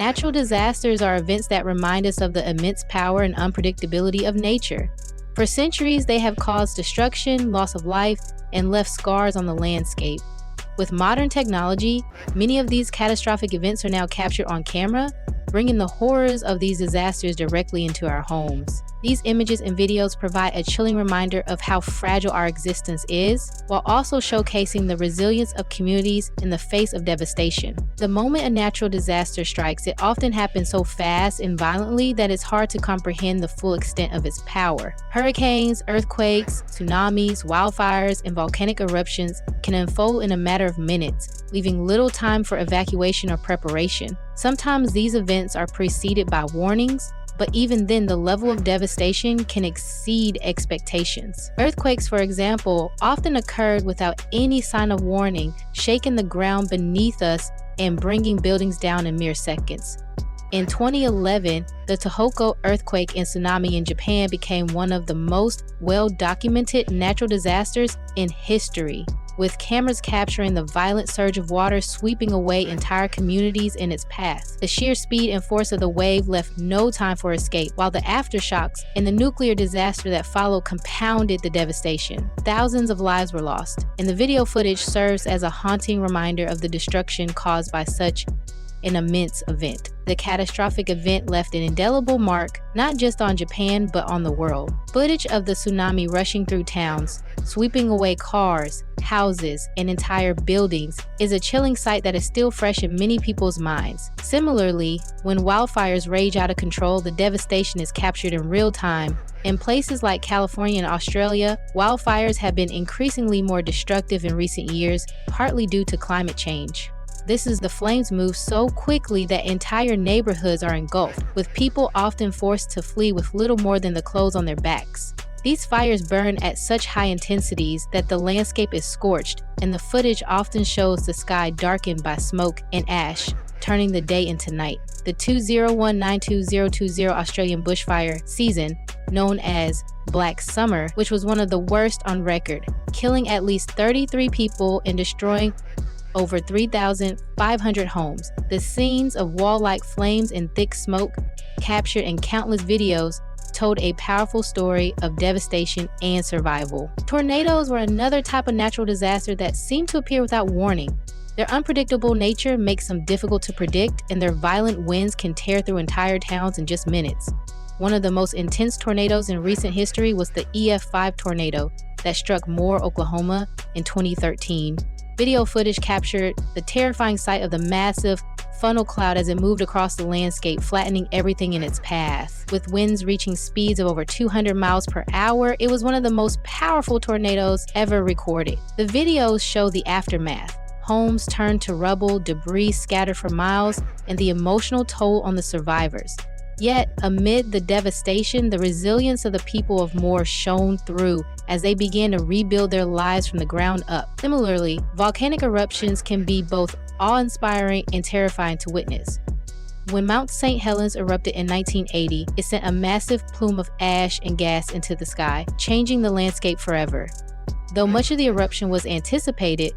Natural disasters are events that remind us of the immense power and unpredictability of nature. For centuries, they have caused destruction, loss of life, and left scars on the landscape. With modern technology, many of these catastrophic events are now captured on camera, bringing the horrors of these disasters directly into our homes. These images and videos provide a chilling reminder of how fragile our existence is, while also showcasing the resilience of communities in the face of devastation. The moment a natural disaster strikes, it often happens so fast and violently that it's hard to comprehend the full extent of its power. Hurricanes, earthquakes, tsunamis, wildfires, and volcanic eruptions can unfold in a matter of minutes, leaving little time for evacuation or preparation. Sometimes these events are preceded by warnings, but even then the level of devastation can exceed expectations. Earthquakes, for example, often occurred without any sign of warning, shaking the ground beneath us and bringing buildings down in mere seconds. In 2011, the Tohoku earthquake and tsunami in Japan became one of the most well-documented natural disasters in history, with cameras capturing the violent surge of water sweeping away entire communities in its path. The sheer speed and force of the wave left no time for escape, while the aftershocks and the nuclear disaster that followed compounded the devastation. Thousands of lives were lost, and the video footage serves as a haunting reminder of the destruction caused by such an immense event. The catastrophic event left an indelible mark, not just on Japan, but on the world. Footage of the tsunami rushing through towns, sweeping away cars, houses, and entire buildings is a chilling sight that is still fresh in many people's minds. Similarly, when wildfires rage out of control, the devastation is captured in real time. In places like California and Australia, wildfires have been increasingly more destructive in recent years, partly due to climate change. This is the flames move so quickly that entire neighborhoods are engulfed, with people often forced to flee with little more than the clothes on their backs. These fires burn at such high intensities that the landscape is scorched, and the footage often shows the sky darkened by smoke and ash, turning the day into night. The 2019-2020 Australian bushfire season, known as Black Summer, which was one of the worst on record, killing at least 33 people and destroying over 3,500 homes. The scenes of wall-like flames and thick smoke, captured in countless videos, told a powerful story of devastation and survival. Tornadoes were another type of natural disaster that seemed to appear without warning. Their unpredictable nature makes them difficult to predict, and their violent winds can tear through entire towns in just minutes. One of the most intense tornadoes in recent history was the EF5 tornado that struck Moore, Oklahoma in 2013. Video footage captured the terrifying sight of the massive funnel cloud as it moved across the landscape, flattening everything in its path. With winds reaching speeds of over 200 miles per hour, it was one of the most powerful tornadoes ever recorded. The videos show the aftermath. Homes turned to rubble, debris scattered for miles, and the emotional toll on the survivors. Yet, amid the devastation, the resilience of the people of Moore shone through as they began to rebuild their lives from the ground up. Similarly, volcanic eruptions can be both awe-inspiring and terrifying to witness. When Mount St. Helens erupted in 1980, it sent a massive plume of ash and gas into the sky, changing the landscape forever. Though much of the eruption was anticipated,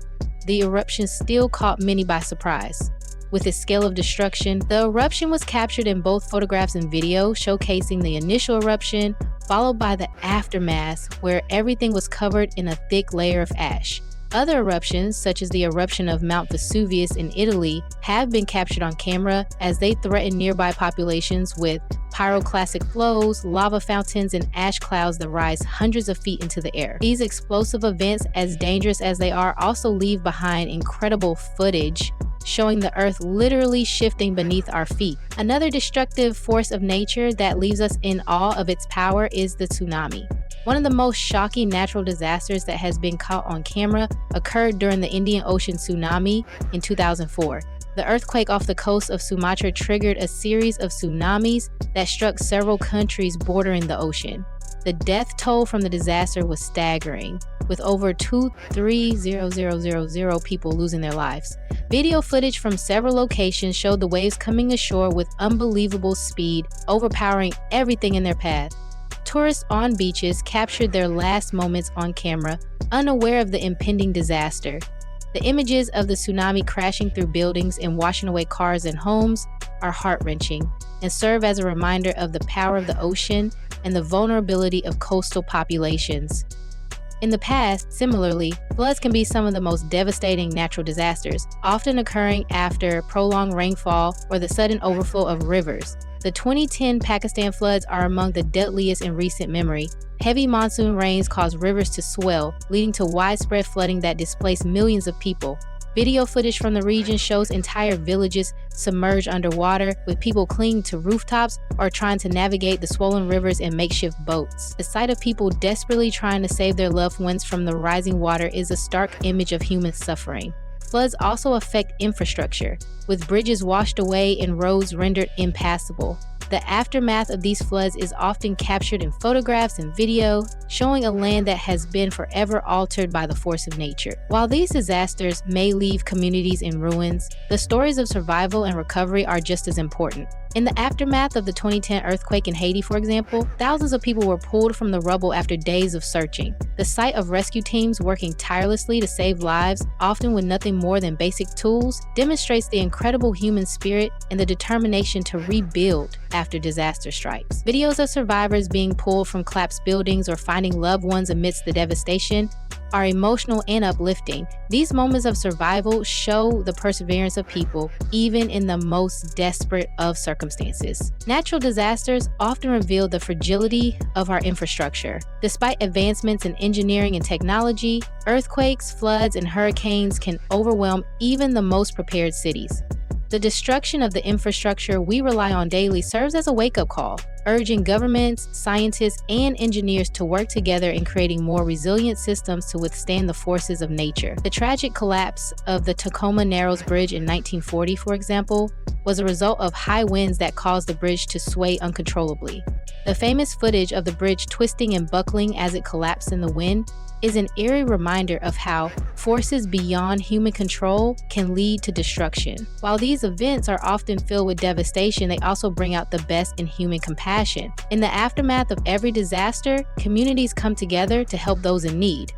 the eruption still caught many by surprise. With its scale of destruction, the eruption was captured in both photographs and video, showcasing the initial eruption, followed by the aftermath, where everything was covered in a thick layer of ash. Other eruptions, such as the eruption of Mount Vesuvius in Italy, have been captured on camera as they threaten nearby populations with pyroclastic flows, lava fountains, and ash clouds that rise hundreds of feet into the air. These explosive events, as dangerous as they are, also leave behind incredible footage showing the earth literally shifting beneath our feet. Another destructive force of nature that leaves us in awe of its power is the tsunami. One of the most shocking natural disasters that has been caught on camera occurred during the Indian Ocean tsunami in 2004. The earthquake off the coast of Sumatra triggered a series of tsunamis that struck several countries bordering the ocean. The death toll from the disaster was staggering, with over 230,000 people losing their lives. Video footage from several locations showed the waves coming ashore with unbelievable speed, overpowering everything in their path. Tourists on beaches captured their last moments on camera, unaware of the impending disaster. The images of the tsunami crashing through buildings and washing away cars and homes are heart-wrenching and serve as a reminder of the power of the ocean and the vulnerability of coastal populations. In the past, similarly, floods can be some of the most devastating natural disasters, often occurring after prolonged rainfall or the sudden overflow of rivers. The 2010 Pakistan floods are among the deadliest in recent memory. Heavy monsoon rains caused rivers to swell, leading to widespread flooding that displaced millions of people. Video footage from the region shows entire villages submerged underwater, with people clinging to rooftops or trying to navigate the swollen rivers in makeshift boats. The sight of people desperately trying to save their loved ones from the rising water is a stark image of human suffering. Floods also affect infrastructure, with bridges washed away and roads rendered impassable. The aftermath of these floods is often captured in photographs and video, showing a land that has been forever altered by the force of nature. While these disasters may leave communities in ruins, the stories of survival and recovery are just as important. In the aftermath of the 2010 earthquake in Haiti, for example, thousands of people were pulled from the rubble after days of searching. The sight of rescue teams working tirelessly to save lives, often with nothing more than basic tools, demonstrates the incredible human spirit and the determination to rebuild after disaster strikes. Videos of survivors being pulled from collapsed buildings or finding loved ones amidst the devastation are emotional and uplifting. These moments of survival show the perseverance of people, even in the most desperate of circumstances. Natural disasters often reveal the fragility of our infrastructure. Despite advancements in engineering and technology, earthquakes, floods, and hurricanes can overwhelm even the most prepared cities. The destruction of the infrastructure we rely on daily serves as a wake-up call, urging governments, scientists, and engineers to work together in creating more resilient systems to withstand the forces of nature. The tragic collapse of the Tacoma Narrows Bridge in 1940, for example, was a result of high winds that caused the bridge to sway uncontrollably. The famous footage of the bridge twisting and buckling as it collapsed in the wind is an eerie reminder of how forces beyond human control can lead to destruction. While these events are often filled with devastation, they also bring out the best in human compassion. In the aftermath of every disaster, communities come together to help those in need.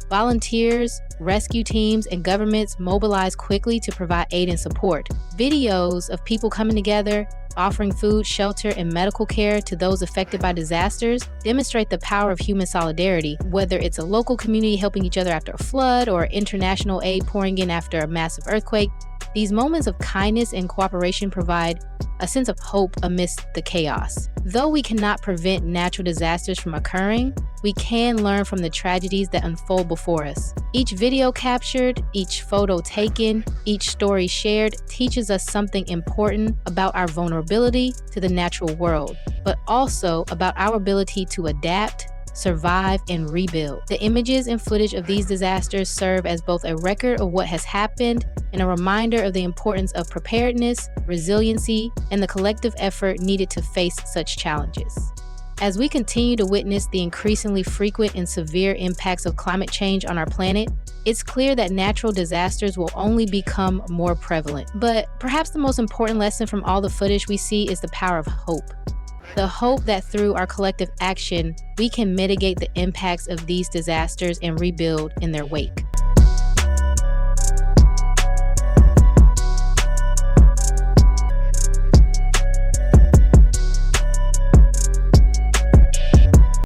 Volunteers, rescue teams, and governments mobilize quickly to provide aid and support. Videos of people coming together, offering food, shelter, and medical care to those affected by disasters demonstrate the power of human solidarity, whether it's a local community helping each other after a flood or international aid pouring in after a massive earthquake. These moments of kindness and cooperation provide a sense of hope amidst the chaos. Though we cannot prevent natural disasters from occurring, we can learn from the tragedies that unfold before us. Each video captured, each photo taken, each story shared teaches us something important about our vulnerability to the natural world, but also about our ability to adapt, survive, and rebuild. The images and footage of these disasters serve as both a record of what has happened and a reminder of the importance of preparedness, resiliency, and the collective effort needed to face such challenges. As we continue to witness the increasingly frequent and severe impacts of climate change on our planet, it's clear that natural disasters will only become more prevalent. But perhaps the most important lesson from all the footage we see is the power of hope. The hope that through our collective action, we can mitigate the impacts of these disasters and rebuild in their wake.